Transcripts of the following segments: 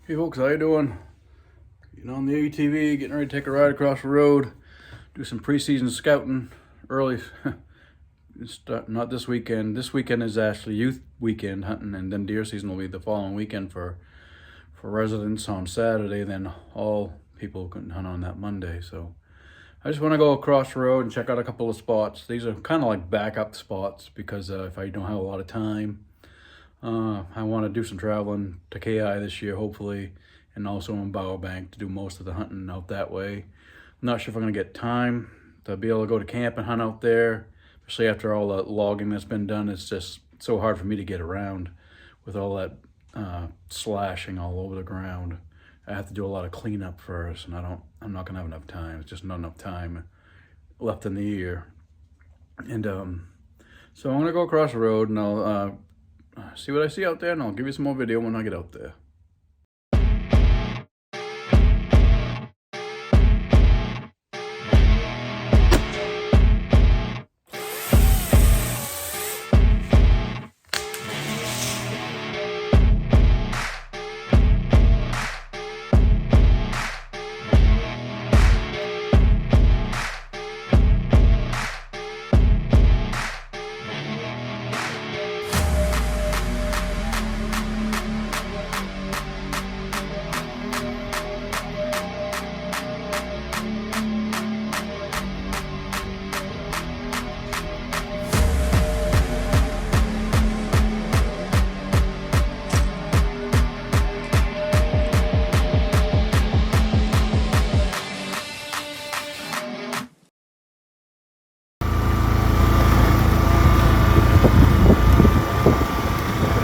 Hey folks, how you doing? On the ATV, getting ready to take a ride across the road, do some preseason scouting early. Not this weekend. This weekend is actually youth weekend hunting, and then deer season will be the following weekend for residents on Saturday. Then all people can hunt on that Monday. So I just want to go across the road and check out a couple of spots. These are kind of like backup spots because if I don't have a lot of time, I want to do some traveling to KI this year, hopefully, and also in Bower Bank to do most of the hunting out that way. I'm not sure if I'm going to get time to be able to go to camp and hunt out there, especially after all the logging that's been done. It's just so hard for me to get around with all that slashing all over the ground. I have to do a lot of cleanup first, and I'm not going to have enough time. It's just not enough time left in the year. And so I'm going to go across the road, and I'll see what I see out there, and I'll give you some more video when I get out there.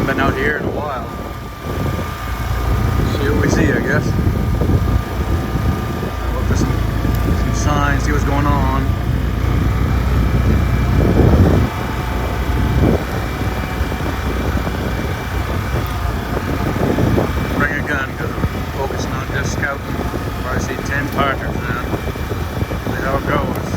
Been out here in a while. See what we see, I guess. Look for some signs, see what's going on. Bring a gun because I'm focusing on just scouting. Where I see 10 partridges now. See how it goes.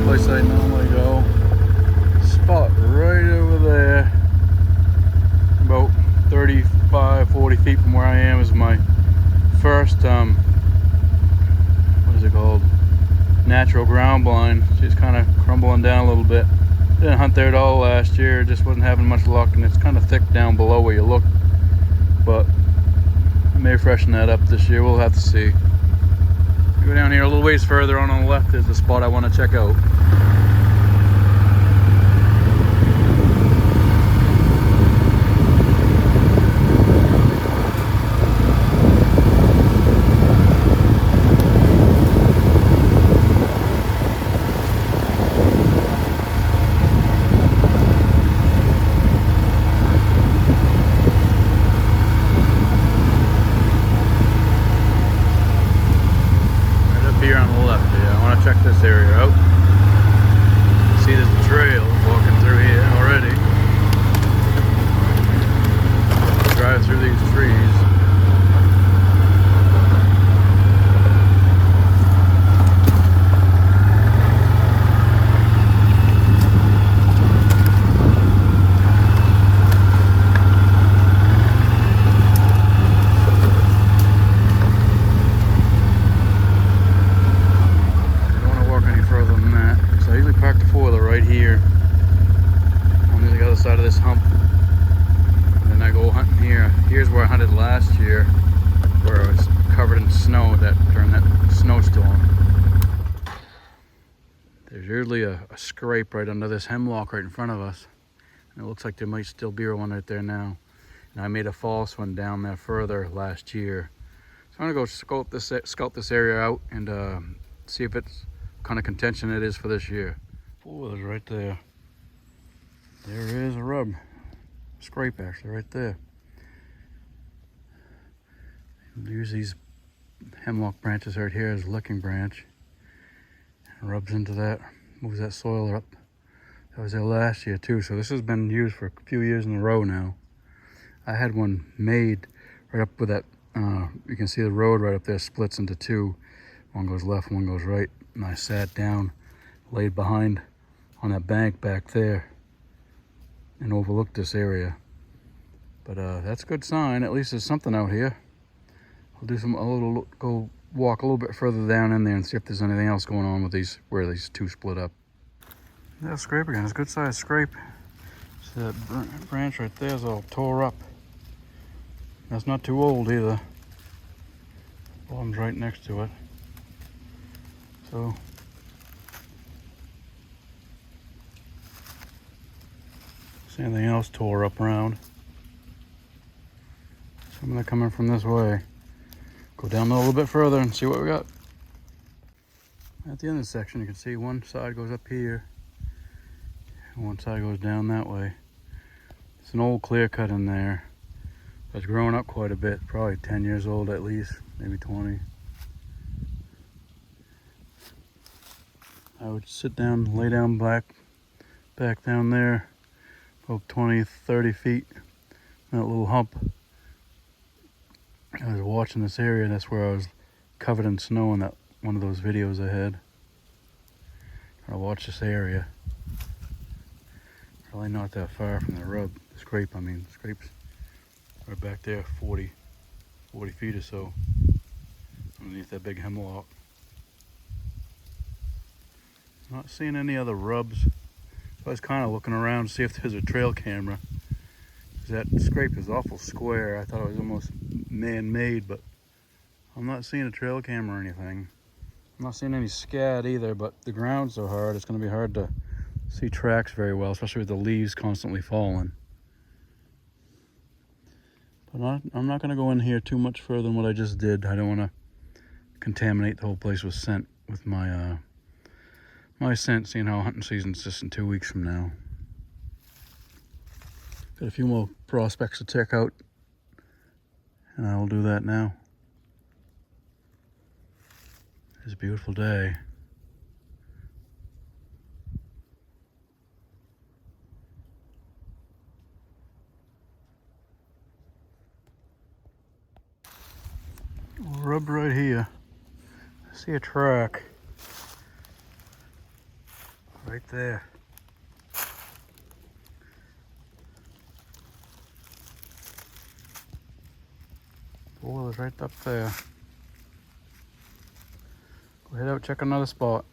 Place I normally go. Spot right over there, about 35-40 feet from where I am, is my first what is it called, natural ground blind. She's kind of crumbling down a little bit. Didn't hunt there at all last year, just wasn't having much luck, and it's kind of thick down below where you look, but I may freshen that up this year. We'll have to see. Go down here a little ways further on the left is the spot I want to check out. side of this hump. And then I go hunting here. Here's where I hunted last year, where it was covered in snow during that snowstorm. There's usually a scrape right under this hemlock right in front of us. And it looks like there might still be one right there now. And I made a false one down there further last year. So I'm gonna go scout this area out and see if it's kind of contention it is for this year. Oh, there's right there. There is a rub. Scrape actually right there. Use these hemlock branches right here as a licking branch. And rubs into that, moves that soil up. That was there last year too, so this has been used for a few years in a row now. I had one made right up with that, you can see the road right up there splits into two. One goes left, one goes right. And I sat down, laid behind on that bank back there and overlooked this area. But that's a good sign, at least there's something out here. I'll go walk a little bit further down in there and see if there's anything else going on with these, where these two split up. That scrape again, it's a good sized scrape. See that branch right there is all tore up. That's not too old either. Bottom's right next to it. So, see anything else tore up around? So I'm gonna come in from this way. Go down a little bit further and see what we got. At the end of the section, you can see one side goes up here. And one side goes down that way. It's an old clear cut in there. It's grown up quite a bit, probably 10 years old at least, maybe 20. I would sit down, lay down back down there, about 20, 30 feet, that little hump. I was watching this area, and that's where I was covered in snow in that one of those videos I had. I watched this area. Really not that far from the rub, the scrape, I mean, the scrape's right back there, 40 feet or so, underneath that big hemlock. Not seeing any other rubs. I was kind of looking around to see if there's a trail camera. That scrape is awful square. I thought it was almost man-made, but I'm not seeing a trail camera or anything. I'm not seeing any scat either, but the ground's so hard, it's going to be hard to see tracks very well, especially with the leaves constantly falling. But I'm not going to go in here too much further than what I just did. I don't want to contaminate the whole place with scent, with my my scent, seeing how hunting season's just in 2 weeks from now. Got a few more prospects to check out, and I will do that now. It's a beautiful day. Rub right here. I see a track right there. Oh, it's right up there. Go head out, check another spot.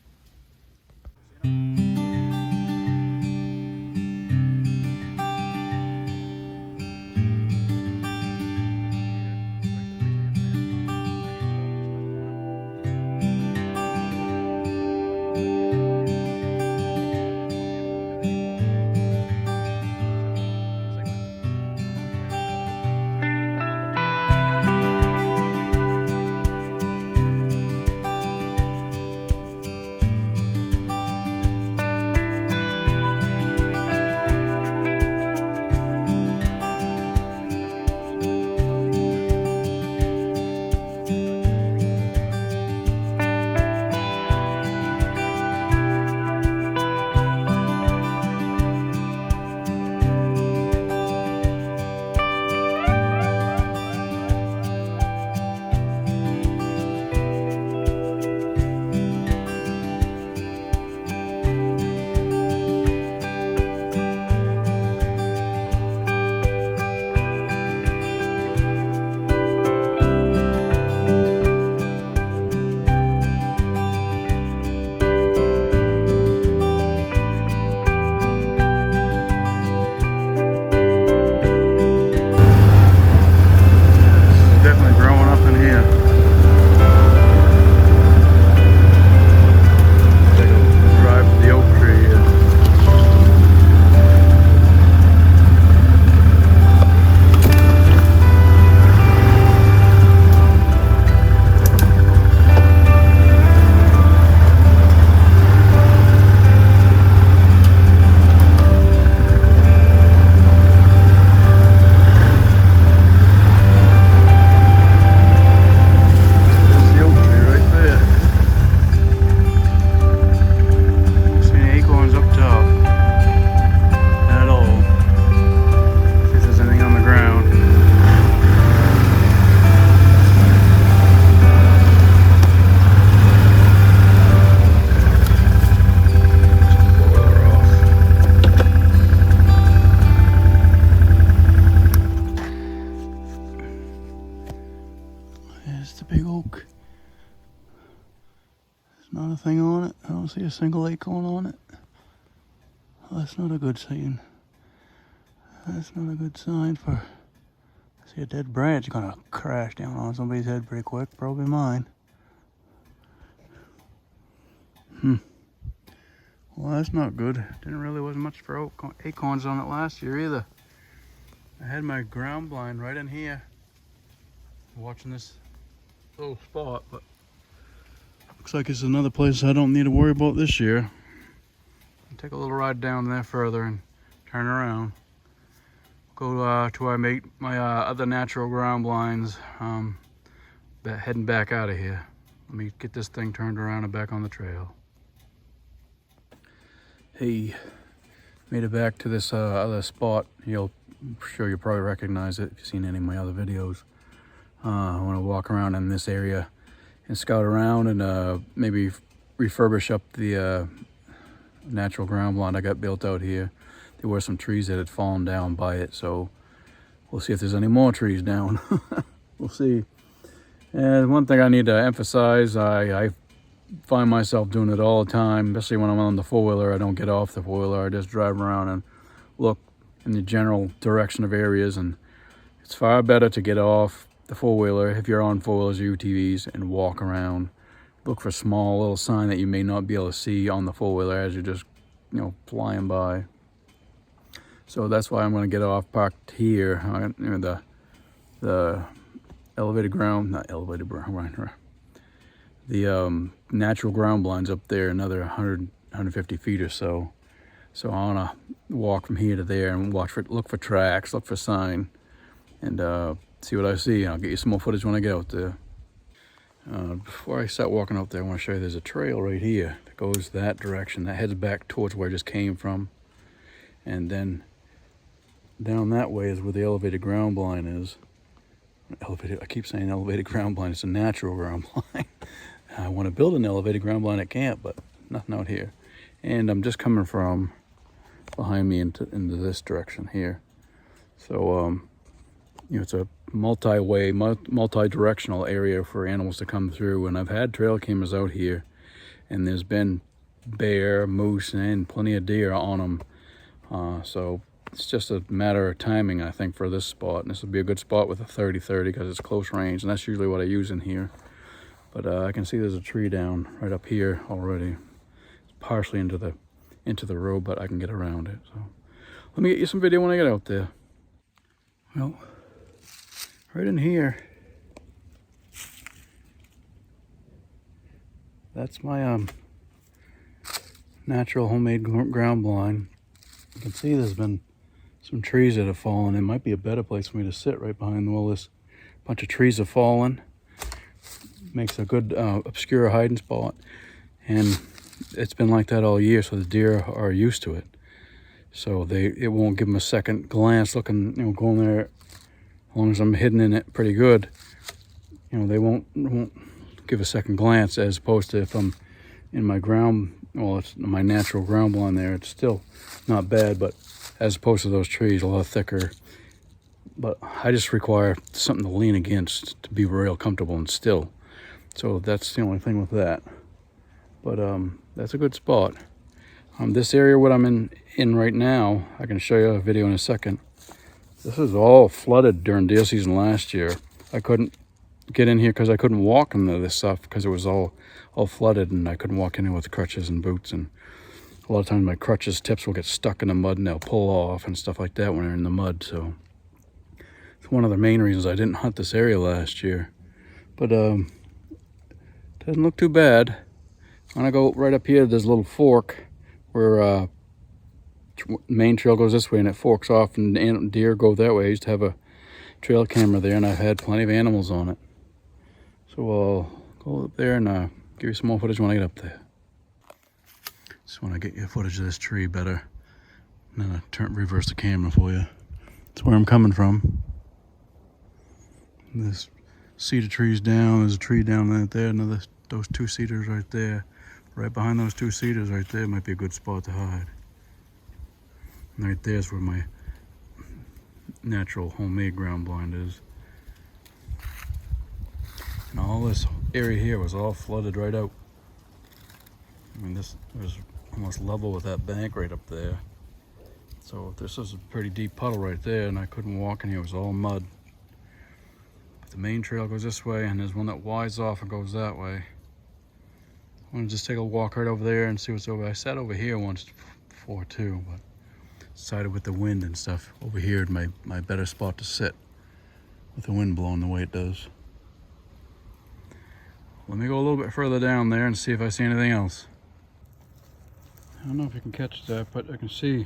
Not a thing on it. I don't see a single acorn on it. Well, that's not a good sign. That's not a good sign for... I see a dead branch gonna crash down on somebody's head pretty quick. Probably mine. Well, that's not good. Wasn't much for acorns on it last year either. I had my ground blind right in here, watching this little spot, but looks like it's another place I don't need to worry about this year. I'll take a little ride down there further and turn around. Go to my other natural ground blinds, heading back out of here. Let me get this thing turned around and back on the trail. Hey, made it back to this other spot. I'm sure you'll probably recognize it if you've seen any of my other videos. I want to walk around in this area and scout around and maybe refurbish up the natural ground blind I got built out here. There were some trees that had fallen down by it, so we'll see if there's any more trees down. We'll see. And one thing I need to emphasize, I find myself doing it all the time, especially when I'm on the four-wheeler. I don't get off the four-wheeler. I just drive around and look in the general direction of areas, and it's far better to get off the four-wheeler if you're on four-wheelers or UTVs and walk around. Look for small little sign that you may not be able to see on the four-wheeler as you're just, flying by. So that's why I'm going to get off parked here. The elevated ground, not elevated ground, the natural ground blinds up there, another 150 feet or so. So I want to walk from here to there and look for tracks, look for sign, and see what I see. I'll get you some more footage when I get out there. Before I start walking out there, I want to show you there's a trail right here that goes that direction. That heads back towards where I just came from. And then down that way is where the elevated ground blind is. I keep saying elevated ground blind. It's a natural ground blind. I want to build an elevated ground blind at camp, but nothing out here. And I'm just coming from behind me into this direction here. So, it's a multi-way, multi-directional area for animals to come through. And I've had trail cameras out here, and there's been bear, moose, and plenty of deer on them. So it's just a matter of timing, I think, for this spot. And this would be a good spot with a 30-30 because it's close range, and that's usually what I use in here. But I can see there's a tree down right up here already. It's partially into the road, but I can get around it. So let me get you some video when I get out there. Well, right in here, that's my natural homemade ground blind. You can see there's been some trees that have fallen. It might be a better place for me to sit right behind all this bunch of trees have fallen. Makes a good obscure hiding spot, and it's been like that all year, so the deer are used to it. So it won't give them a second glance looking, going there. As long as I'm hidden in it pretty good, they won't give a second glance, as opposed to if I'm in my it's my natural ground blind there. It's still not bad, but as opposed to those trees, a lot thicker. But I just require something to lean against to be real comfortable and still. So that's the only thing with that. But that's a good spot. This area, what I'm in right now, I can show you a video in a second. This is all flooded during deer season last year. I couldn't get in here because I couldn't walk into this stuff because it was all flooded, and I couldn't walk in here with crutches and boots. And a lot of times my crutches tips will get stuck in the mud and they'll pull off and stuff like that when they're in the mud. So it's one of the main reasons I didn't hunt this area last year. But doesn't look too bad. When I go right up here, there's a little fork where main trail goes this way and it forks off, and deer go that way. I used to have a trail camera there, and I've had plenty of animals on it. So I'll go up there and give you some more footage when I get up there. Just want to get you footage of this tree better. And then reverse the camera for you. That's where I'm coming from. This cedar tree's down. There's a tree down right there. Those two cedars right there. Right behind those two cedars right there might be a good spot to hide. And right there's where my natural homemade ground blind is. And all this area here was all flooded right out. I mean, this was almost level with that bank right up there. So this is a pretty deep puddle right there, and I couldn't walk in here. It was all mud. But the main trail goes this way, and there's one that winds off and goes that way. I want to just take a walk right over there and see what's over. I sat over here once before too, but decided with the wind and stuff, over here is my better spot to sit with the wind blowing the way it does. Let me go a little bit further down there and see if I see anything else. I don't know if you can catch that, but I can see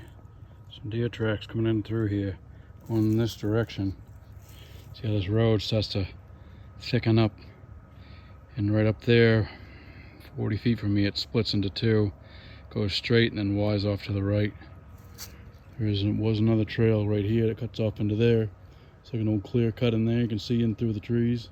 some deer tracks coming in through here, going in this direction. See how this road starts to thicken up, and right up there, 40 feet from me, it splits into two, goes straight and then winds off to the right. There was another trail right here that cuts off into there. It's like an old clear cut in there. You can see in through the trees.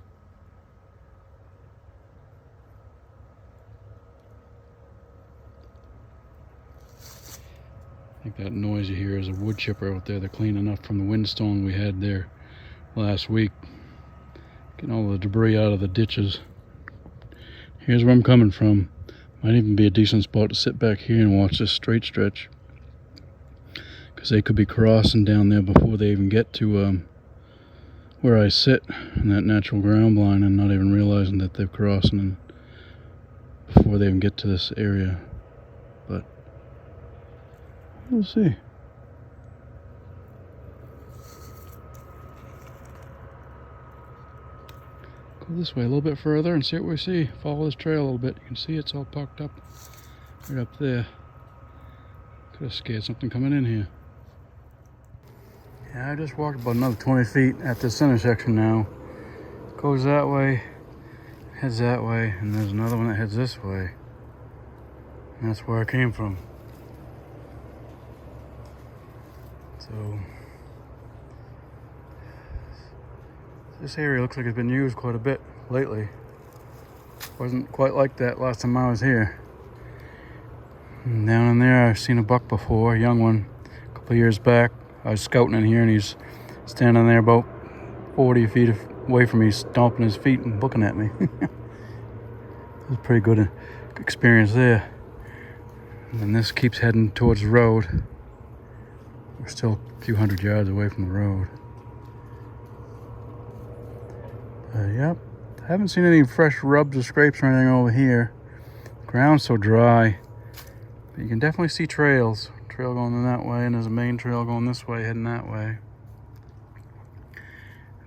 I think that noise you hear is a wood chipper out there. They're cleaning up from the windstorm we had there last week, getting all the debris out of the ditches. Here's where I'm coming from. Might even be a decent spot to sit back here and watch this straight stretch, because they could be crossing down there before they even get to where I sit in that natural ground line, and not even realizing that they're crossing before they even get to this area. But we'll see. Go this way a little bit further and see what we see. Follow this trail a little bit. You can see it's all pucked up right up there. Could have scared something coming in here. Yeah, I just walked about another 20 feet at this intersection now. Goes that way, heads that way, and there's another one that heads this way. And that's where I came from. So this area looks like it's been used quite a bit lately. Wasn't quite like that last time I was here. And down in there I've seen a buck before, a young one, a couple of years back. I was scouting in here and he's standing there about 40 feet away from me, stomping his feet and looking at me. It was a pretty good experience there. And then this keeps heading towards the road. We're still a few hundred yards away from the road. Yep, I haven't seen any fresh rubs or scrapes or anything over here. The ground's so dry. But you can definitely see trails. Trail going in that way, and there's a main trail going this way, heading that way.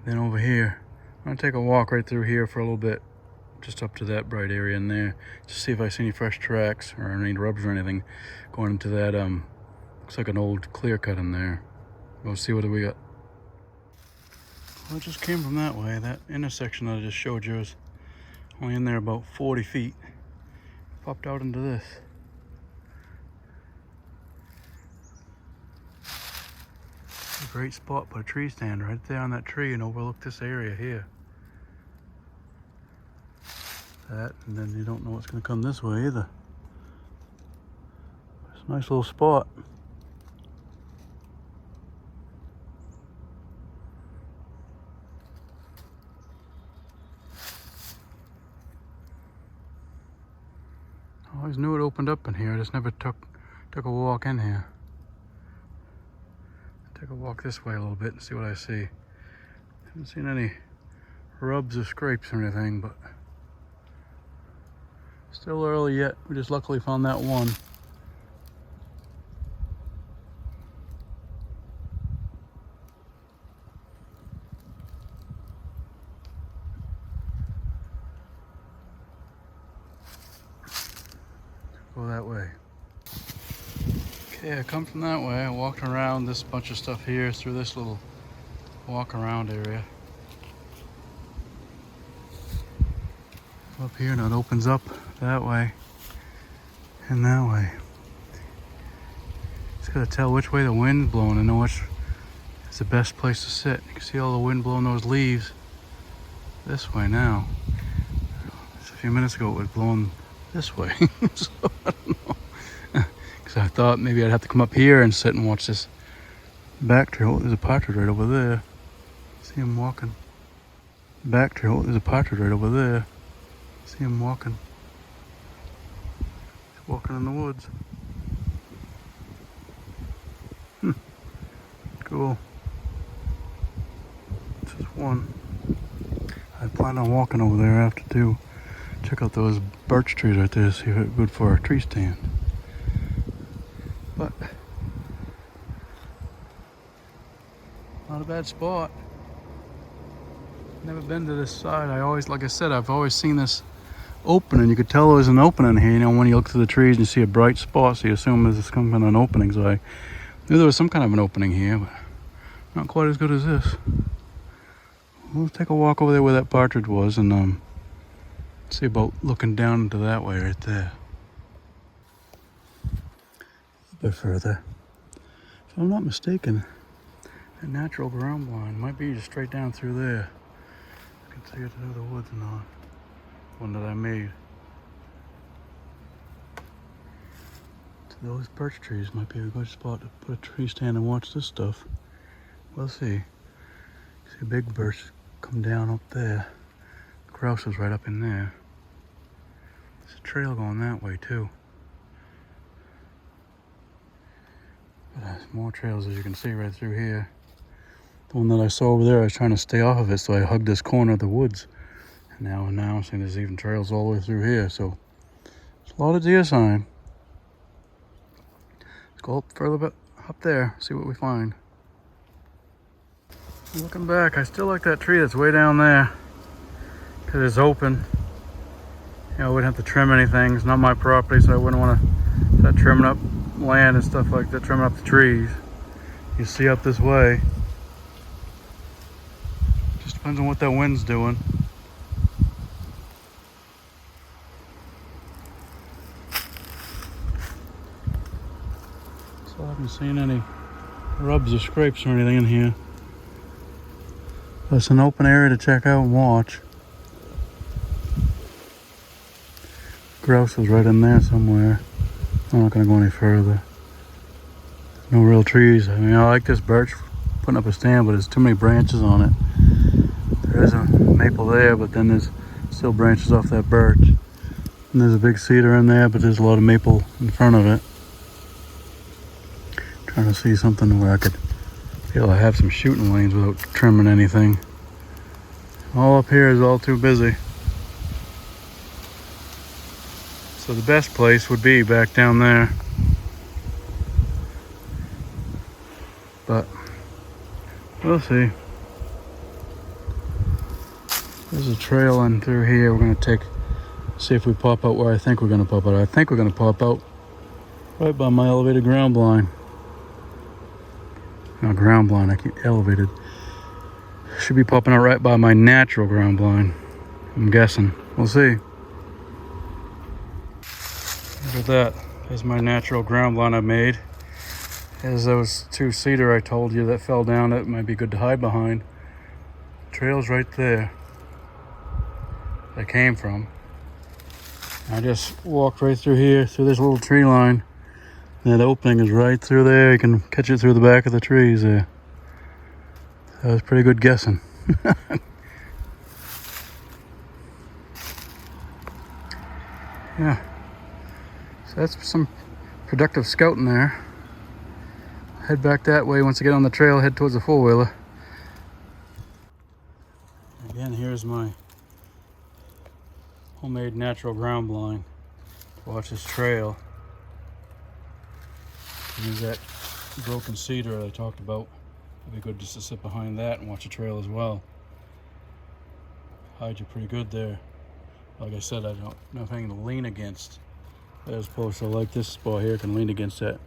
Then over here, I'm gonna take a walk right through here for a little bit, just up to that bright area in there, just see if I see any fresh tracks or any rubs or anything going into that. Looks like an old clear cut in there. We'll see what we got. Well, it just came from that way. That intersection that I just showed you is only in there about 40 feet. Popped out into this. A great spot, put a tree stand right there on that tree and overlook this area here. That, and then you don't know what's going to come this way either. It's a nice little spot. I always knew it opened up in here. I just never took a walk in here. Take a walk this way a little bit and see what I see. Haven't seen any rubs or scrapes or anything, but still early yet. We just luckily found that one. Go that way. Okay, I come from that way. I walked around this bunch of stuff here through this little walk around area. Up here, and it opens up that way and that way. Just gotta tell which way the wind's blowing and know which is the best place to sit. You can see all the wind blowing those leaves this way now. Just a few minutes ago it was blowing this way. So I don't know. Because I thought maybe I'd have to come up here and sit and watch this back trail. There's a partridge right over there. See him walking. Back trail. There's a partridge right over there. See him walking. Walking in the woods. Cool. This is one. I plan on walking over there after too. Check out those birch trees right there, see if it's good for a tree stand. But not a bad spot. Never been to this side. Like I said, I've always seen this opening. You could tell there was an opening here, you know, when you look through the trees and you see a bright spot, so you assume there's some kind of an opening. So I knew there was some kind of an opening here, but not quite as good as this. We'll take a walk over there where that partridge was and see about looking down into that way right there. A bit further. If I'm not mistaken, that natural ground blind might be just straight down through there. You can see it through the woods and all. One that I made. So those birch trees might be a good spot to put a tree stand and watch this stuff. We'll see. See a big birch come down up there. Grouse is right up in there. There's a trail going that way too. But there's more trails, as you can see right through here. The one that I saw over there, I was trying to stay off of it, so I hugged this corner of the woods. And now I'm seeing there's even trails all the way through here, so there's a lot of deer sign. Let's go up further bit up there, see what we find. Looking back, I still like that tree that's way down there because it's open. You know, I wouldn't have to trim anything. It's not my property, so I wouldn't want to start trimming up land and stuff like that, trimming up the trees. You see up this way. Just depends on what that wind's doing. So I haven't seen any rubs or scrapes or anything in here. But it's an open area to check out and watch. Grouse is right in there somewhere. I'm not going to go any further. There's no real trees. I mean, I like this birch putting up a stand, but there's too many branches on it. There is a maple there, but then there's still branches off that birch. And there's a big cedar in there, but there's a lot of maple in front of it. Trying to see something where I could be able to have some shooting lanes without trimming anything. All up here is all too busy. So the best place would be back down there. But we'll see. There's a trail in through here. We're going to see if we pop out where I think we're going to pop out. I think we're going to pop out right by my elevated ground blind. Not ground blind, I keep elevated. Should be popping out right by my natural ground blind, I'm guessing. We'll see. Look at that. There's my natural ground blind I made. There's those two cedar I told you that fell down that might be good to hide behind. Trail's right there. I came from. I just walked right through here, through this little tree line. That opening is right through there. You can catch it through the back of the trees there. That was pretty good guessing. Yeah. So that's some productive scouting there. Head back that way. Once I get on the trail, head towards the four-wheeler. Again, here's my homemade natural ground blind to watch this trail. There's that broken cedar that I talked about. It'd be good just to sit behind that and watch the trail as well. Hide you pretty good there. Like I said, I don't have anything to lean against. As opposed to like this spot here, can lean against that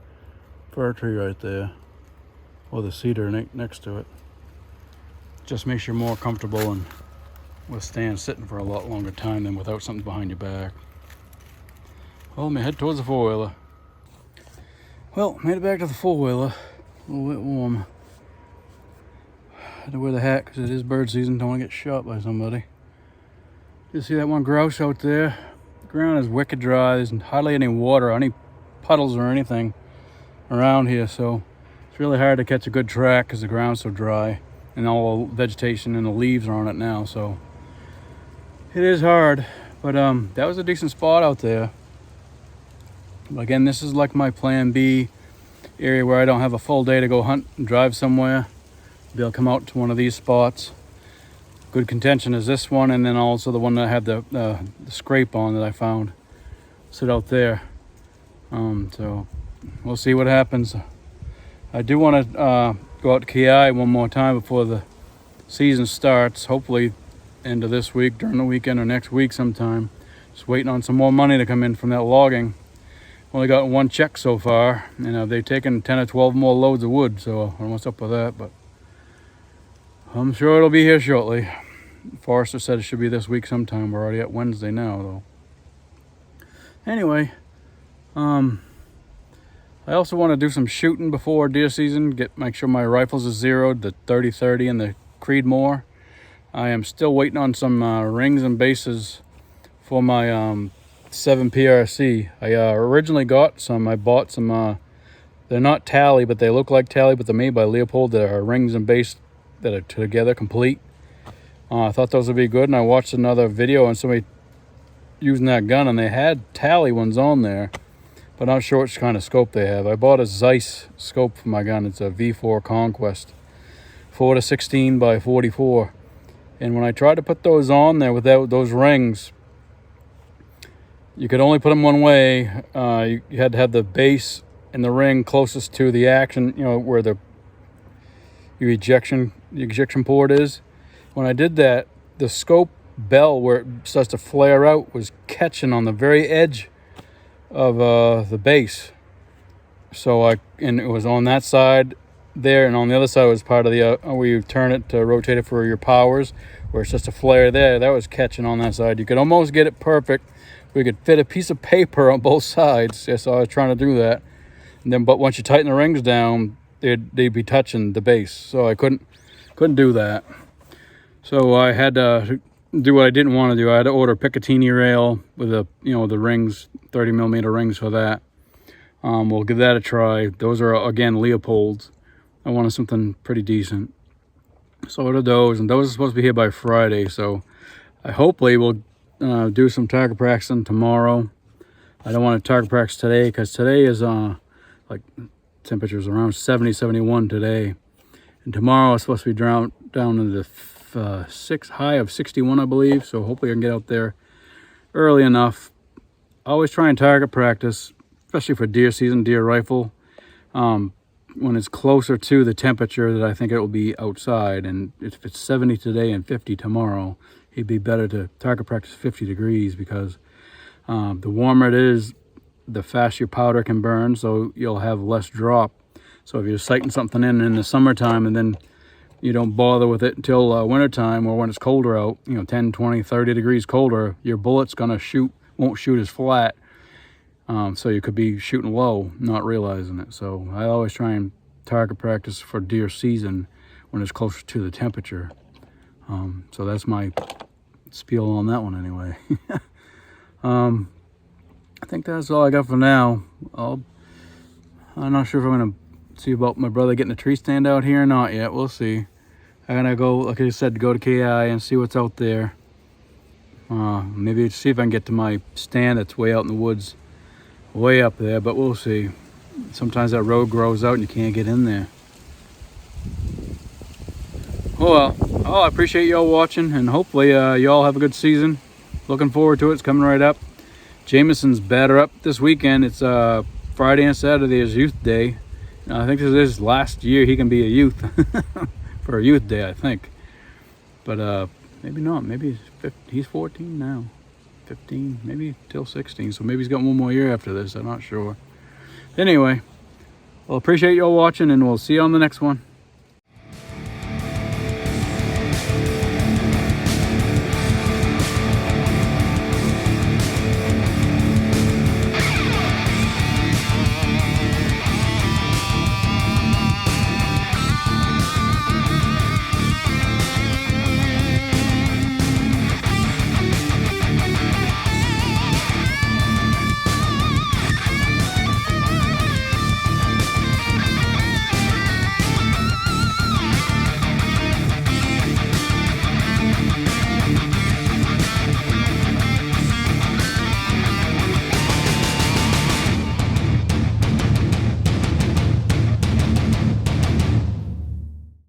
fir tree right there. Or the cedar next to it. Just makes you more comfortable and withstand sitting for a lot longer time than without something behind your back. Well, let me head towards the four-wheeler. Well, made it back to the four-wheeler. A little bit warm. Had to wear the hat because it is bird season. Don't want to get shot by somebody. You see that one grouse out there? The ground is wicked dry. There's hardly any water, any puddles or anything around here. So it's really hard to catch a good track because the ground's so dry. And all the vegetation and the leaves are on it now. So it is hard. But that was a decent spot out there. But again, this is like my plan B area where I don't have a full day to go hunt and drive somewhere. Maybe I'll come out to one of these spots. Good contention is this one, and then also the one that had the scrape on that I found. Sit out there. So we'll see what happens. I do want to go out to KI one more time before the season starts. Hopefully end of this week, during the weekend, or next week sometime. Just waiting on some more money to come in from that logging. Only got one check so far, and they've taken 10 or 12 more loads of wood, so I don't know what's up with that, but I'm sure it'll be here shortly. Forrester said it should be this week sometime. We're already at Wednesday now, though. Anyway, I also want to do some shooting before deer season. Make sure my rifles are zeroed, the 30-30 and the Creedmoor. I am still waiting on some rings and bases for my 7 PRC. I originally got some. I bought some. They're not tally, but they look like tally, but they're made by Leopold. They're rings and base that are together, complete. I thought those would be good, and I watched another video on somebody using that gun, and they had tally ones on there, but I'm not sure which kind of scope they have. I bought a Zeiss scope for my gun. It's a V4 Conquest, 4-16 by 44. And when I tried to put those on there without those rings, you could only put them one way. You had to have the base and the ring closest to the action, where your ejection port is. When I did that, the scope bell where it starts to flare out was catching on the very edge of the base. And it was on that side there, and on the other side was part of the where you turn it to rotate it for your powers, where it's just a flare there. That was catching on that side. You could almost get it perfect. We could fit a piece of paper on both sides. So I was trying to do that. And then, but once you tighten the rings down, they'd be touching the base. So I couldn't do that. So I had to do what I didn't want to do. I had to order a Picatinny rail with the rings, 30mm rings for that. We'll give that a try. Those are, again, Leopold's. I wanted something pretty decent. So ordered those, and those are supposed to be here by Friday. So hopefully we'll do some target practicing tomorrow. I don't want to target practice today because today is like temperatures around 70, 71 today. And tomorrow it's supposed to be down into the high of 61, I believe. So hopefully I can get out there early enough. I always try and target practice, especially for deer season, deer rifle, when it's closer to the temperature that I think it will be outside. And if it's 70 today and 50 tomorrow, it'd be better to target practice 50 degrees because the warmer it is, the faster your powder can burn, so you'll have less drop. So if you're sighting something in the summertime and then you don't bother with it until wintertime or when it's colder out, 10, 20, 30 degrees colder, your bullet's gonna won't shoot as flat. So you could be shooting low, not realizing it. So I always try and target practice for deer season when it's closer to the temperature. So that's my spiel on that one anyway. I think that's all I got for now. I'm not sure if I'm gonna see about my brother getting a tree stand out here or not yet. We'll see. I'm gonna go, like I said, go to KI and see what's out there. Maybe see if I can get to my stand that's way out in the woods, way up there, but we'll see. Sometimes that road grows out and you can't get in there. Oh well, I appreciate y'all watching, and hopefully y'all have a good season. Looking forward to it. It's coming right up. Jameson's batter up this weekend. It's Friday and Saturday is Youth Day. I think this is last year he can be a youth for a Youth Day, I think. But maybe not. Maybe he's 14 now. 15, maybe till 16. So maybe he's got one more year after this. I'm not sure. Anyway, well, appreciate y'all watching, and we'll see you on the next one.